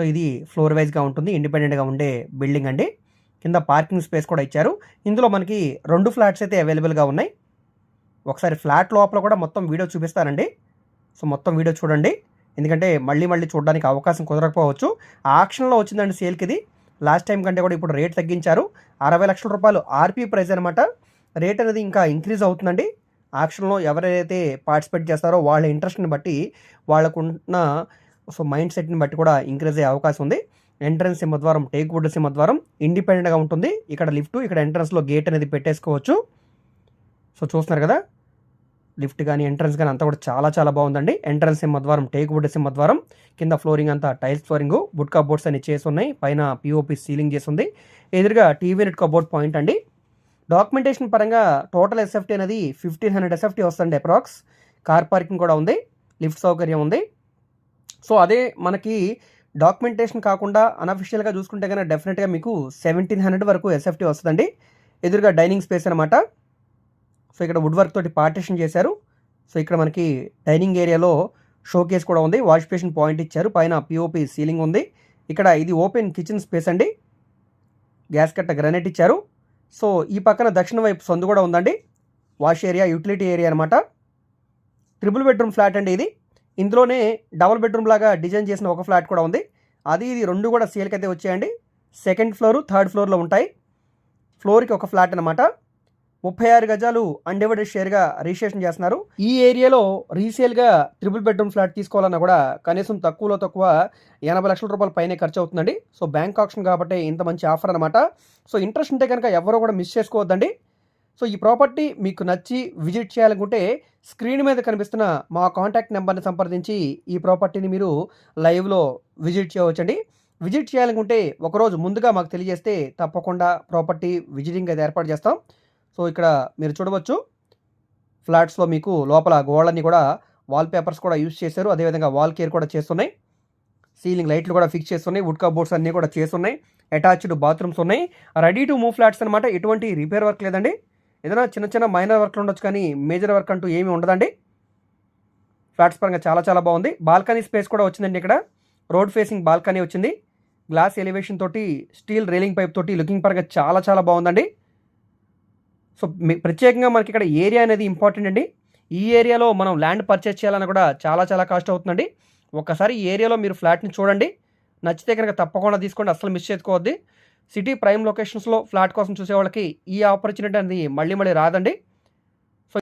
So ఇది floor వైజ్గా ఉంటుంది, ఇండిపెండెంట్గా ఉండే బిల్డింగ్ అండి. కింద పార్కింగ్ స్పేస్ కూడా ఇచ్చారు. ఇందులో మనకి 2 ఫ్లాట్స్ అయితే అవైలబుల్గా ఉన్నాయి. ఒకసారి ఫ్లాట్ లోపల కూడా మొత్తం వీడియో చూపిస్తానండి. సో మొత్తం వీడియో చూడండి, ఎందుకంటే మళ్ళీ మళ్ళీ చూడడానికి అవకాశం కుదరకపోవచ్చు. ఆక్షన్లో వచ్చిందండి సేల్కి ఇది. లాస్ట్ టైం కంటే కూడా ఇప్పుడు రేట్ తగ్గించారు. 60 లక్షల రూపాయలు ఆర్పీ ప్రైస్ అనమాట. రేట్ అనేది ఇంకా ఇంక్రీజ్ అవుతుందండి. ఆక్షన్లో ఎవరైతే పార్టిసిపేట్ చేస్తారో వాళ్ళ ఇంట్రెస్ట్ని బట్టి, వాళ్ళకున్న మైండ్ సెట్ని బట్టి కూడా ఇంక్రీజ్ అయ్యే అవకాశం ఉంది. ఎంట్రన్స్ సింహద్వారం టేక్ వుడ్ సింహద్వారం, ఇండిపెండెంట్గా ఉంటుంది. ఇక్కడ లిఫ్ట్, ఇక్కడ ఎంట్రన్స్లో గేట్ అనేది పెట్టేసుకోవచ్చు. సో చూస్తున్నారు కదా, లిఫ్ట్ కానీ ఎంట్రన్స్ కానీ అంతా కూడా చాలా చాలా బాగుందండి. ఎంట్రన్స్ సింహద్వారం టేక్ వుడ్ సింహద్వారం, కింద ఫ్లోరింగ్ అంతా టైల్స్ ఫ్లోరింగ్, వుడ్ కబోర్డ్స్ అని చేసి ఉన్నాయి. పైన పిఓపి సీలింగ్ చేసి ఉంది. ఎదురుగా టీవీ యూనిట్ కబోర్డ్ పాయింట్ అండి. డాక్యుమెంటేషన్ పరంగా టోటల్ ఎస్ఎఫ్టీ అనేది 1500 ఎస్ఎఫ్టీ వస్తుంది అప్రాక్స్. కార్ పార్కింగ్ కూడా ఉంది, లిఫ్ట్ సౌకర్యం ఉంది. సో అదే మనకి డాక్యుమెంటేషన్ కాకుండా అనఫిషియల్గా చూసుకుంటే కనుక డెఫినెట్గా మీకు 1700 వరకు ఎస్ఎఫ్టీ వస్తుందండి. ఎదురుగా డైనింగ్ స్పేస్ అనమాట. సో ఇక్కడ వుడ్ వర్క్ తోటి పార్టిషన్ చేశారు. సో ఇక్కడ మనకి డైనింగ్ ఏరియాలో షో కేస్ కూడా ఉంది, వాష్ బేసిన్ పాయింట్ ఇచ్చారు, పైన పిఓపి సీలింగ్ ఉంది. ఇక్కడ ఇది ఓపెన్ కిచెన్ స్పేస్ అండి. గ్యాస్ కట్ట గ్రానైట్ ఇచ్చారు. సో ఈ పక్కన దక్షిణ వైపు సందు కూడా ఉందండి. వాష్ ఏరియా, యూటిలిటీ ఏరియా అనమాట. ట్రిపుల్ బెడ్రూమ్ ఫ్లాట్ అండి ఇది. ఇందులోనే డబుల్ బెడ్రూమ్ లాగా డిజైన్ చేసిన ఒక ఫ్లాట్ కూడా ఉంది. అది ఇది 2 కూడా సేల్కి అయితే వచ్చాయండి. సెకండ్ ఫ్లోర్, థర్డ్ ఫ్లోర్లో ఉంటాయి. ఫ్లోర్కి ఒక ఫ్లాట్ అనమాట. 36 గజాలు అన్డివైడెడ్ షేర్గా రిజిస్ట్రేషన్ చేస్తున్నారు. ఈ ఏరియాలో రీసేల్గా ట్రిపుల్ బెడ్రూమ్ ఫ్లాట్ తీసుకోవాలన్నా కూడా కనీసం తక్కువలో తక్కువ 80 లక్షల రూపాయల పైనే ఖర్చు అవుతుందండి. సో బ్యాంక్ ఆప్షన్ కాబట్టి ఇంత మంచి ఆఫర్ అనమాట. సో ఇంట్రెస్ట్ ఉంటే కనుక ఎవరో కూడా మిస్ చేసుకోవద్దండి. సో ఈ ప్రాపర్టీ మీకు నచ్చి విజిట్ చేయాలనుకుంటే స్క్రీన్ మీద కనిపిస్తున్న మా కాంటాక్ట్ నెంబర్ని సంప్రదించి ఈ ప్రాపర్టీని మీరు లైవ్లో విజిట్ చేయవచ్చండి. విజిట్ చేయాలనుకుంటే ఒకరోజు ముందుగా మాకు తెలియజేస్తే తప్పకుండా ప్రాపర్టీ విజిటింగ్ అయితే ఏర్పాటు చేస్తాం. సో ఇక్కడ మీరు చూడవచ్చు, ఫ్లాట్స్లో మీకు లోపల గోడని కూడా వాల్ పేపర్స్ కూడా యూజ్ చేశారు. అదేవిధంగా వాల్ కేర్ కూడా చేస్తున్నాయి. సీలింగ్ లైట్లు కూడా ఫిక్స్ చేస్తున్నాయి. వుడ్ కబోర్డ్స్ అన్నీ కూడా చేస్తున్నాయి. అటాచ్డ్ బాత్రూమ్స్ ఉన్నాయి. రెడీ టు మూవ్ ఫ్లాట్స్ అనమాట. ఎటువంటి రిపేర్ వర్క్ లేదండి. ఏదైనా చిన్న చిన్న మైనర్ వర్క్లు ఉండొచ్చు, కానీ మేజర్ వర్క్ అంటూ ఏమీ ఉండదండి. ఫ్లాట్స్ పరంగా చాలా చాలా బాగుంది. బాల్కనీ స్పేస్ కూడా వచ్చిందండి. ఇక్కడ రోడ్ ఫేసింగ్ బాల్కనీ వచ్చింది. గ్లాస్ ఎలివేషన్ తోటి, స్టీల్ రైలింగ్ పైప్ తోటి లుకింగ్ పరంగా చాలా చాలా బాగుందండి. సో ప్రత్యేకంగా మనకి ఇక్కడ ఏరియా అనేది ఇంపార్టెంట్ అండి. ఈ ఏరియాలో మనం ల్యాండ్ పర్చేస్ చేయాలన్నా కూడా చాలా చాలా కాస్ట్ అవుతుందండి. ఒక్కసారి ఈ ఏరియాలో మీరు ఫ్లాట్ని చూడండి, నచ్చితే కనుక తప్పకుండా తీసుకోండి, అసలు మిస్ చేసుకోవద్దు. సిటీ ప్రైమ్ లొకేషన్స్లో ఫ్లాట్ కోసం చూసే వాళ్ళకి ఈ ఆపర్చునిటీ అనేది మళ్ళీ మళ్ళీ రాదండి.